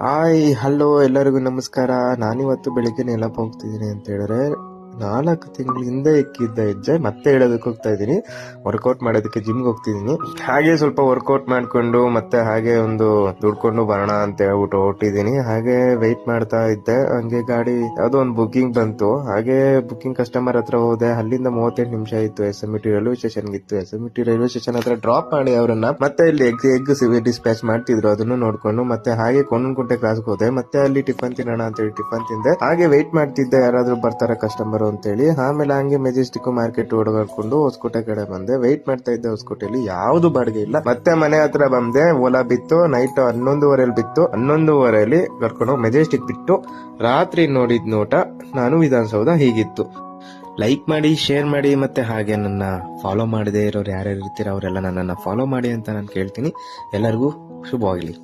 Hi hello ಎಲ್ಲರಿಗೂ ನಮಸ್ಕಾರ. ನಾನಿವತ್ತು ಬೆಳಿಗ್ಗೆ ನೆಲಕ್ಕೆ ಹೋಗ್ತಿದ್ದೀನಿ ಅಂತ ಹೇಳಿದ್ರೆ 4 ತಿಂಗಳ ಹಿಂದೆ ಎಕ್ಕಿದ್ದ ಹೆಜ್ಜೆ ಮತ್ತೆ ಇಡೋದಕ್ಕೆ ಹೋಗ್ತಾ ಇದ್ದೀನಿ. ವರ್ಕೌಟ್ ಮಾಡೋದಕ್ಕೆ ಜಿಮ್ಗೆ ಹೋಗ್ತಿದ್ದೀನಿ. ಹಾಗೆ ಸ್ವಲ್ಪ ವರ್ಕೌಟ್ ಮಾಡ್ಕೊಂಡು ಮತ್ತೆ ಹಾಗೆ ಒಂದು ದುಡ್ಕೊಂಡು ಬರೋಣ ಅಂತ ಹೇಳ್ಬಿಟ್ಟು ಹೊರಟಿದ್ದೀನಿ. ಹಾಗೆ ವೆಯ್ಟ್ ಮಾಡ್ತಾ ಇದ್ದೆ, ಹಂಗೆ ಗಾಡಿ ಯಾವ್ದೋ ಒಂದು ಬುಕಿಂಗ್ ಬಂತು. ಹಾಗೆ ಬುಕಿಂಗ್ ಕಸ್ಟಮರ್ ಹತ್ರ ಹೋದೆ. ಅಲ್ಲಿಂದ 38 ನಿಮಿಷ ಇತ್ತು SMT ರೈಲ್ವೆ ಸ್ಟೇಷನ್ ಇತ್ತು. SMT ರೈಲ್ವೆ ಸ್ಟೇಷನ್ ಹತ್ರ ಡ್ರಾಪ್ ಮಾಡಿ ಅವರನ್ನ ಮತ್ತೆ ಇಲ್ಲಿ ಎಗ್ ಡಿಸ್ಪ್ಯಾಚ್ ಮಾಡ್ತಿದ್ರು, ಅದನ್ನು ನೋಡ್ಕೊಂಡು ಮತ್ತೆ ಹಾಗೆ ಕೊಂಡನಕುಂಟೆ ಕ್ಲಾಸ್ಗೆ ಹೋದೆ. ಮತ್ತೆ ಅಲ್ಲಿ ಟಿಫನ್ ತಿನ್ನೋಣ ಅಂತ ಹೇಳಿ ಟಿಫನ್ ತಿಂದೆ. ಹಾಗೆ ವೆಯ್ಟ್ ಮಾಡ್ತಿದ್ದೆ ಯಾರಾದ್ರೂ ಬರ್ತಾರ ಕಸ್ಟಮರ್ ಅಂತೇಳಿ. ಆಮೇಲೆ ಹಂಗೆ ಮೆಜೆಸ್ಟಿಕ್ ಮಾರ್ಕೆಟ್ ಓಡಾಡ್ಕೊಂಡು ಹೊಸಕೋಟೆ ಕಡೆ ಬಂದೆ. ವೆಯ್ಟ್ ಮಾಡ್ತಾ ಇದ್ದೆ, ಹೊಸಕೋಟೆಯಲ್ಲಿ ಯಾವ್ದು ಬಾಡಿಗೆ ಇಲ್ಲ. ಮತ್ತೆ ಮನೆ ಹತ್ರ ಬಂದೆ. ಓಲಾ ಬಿತ್ತು, ನೈಟ್ 11:30 ಬಿತ್ತು. 11:30 ಕರ್ಕೊಂಡು ಮೆಜೆಸ್ಟಿಕ್ ಬಿಟ್ಟು ರಾತ್ರಿ ನೋಡಿದ್ ನೋಟ ನಾನು ವಿಧಾನಸೌಧ ಹೀಗಿತ್ತು. ಲೈಕ್ ಮಾಡಿ, ಶೇರ್ ಮಾಡಿ, ಮತ್ತೆ ಹಾಗೆ ನನ್ನ ಫಾಲೋ ಮಾಡದೇ ಇರೋರು ಯಾರ್ಯಾರು ಇರ್ತೀರ ಅವರೆಲ್ಲ ನನ್ನನ್ನು ಫಾಲೋ ಮಾಡಿ ಅಂತ ನಾನು ಕೇಳ್ತೀನಿ. ಎಲ್ಲರಿಗೂ ಶುಭವಾಗಲಿ.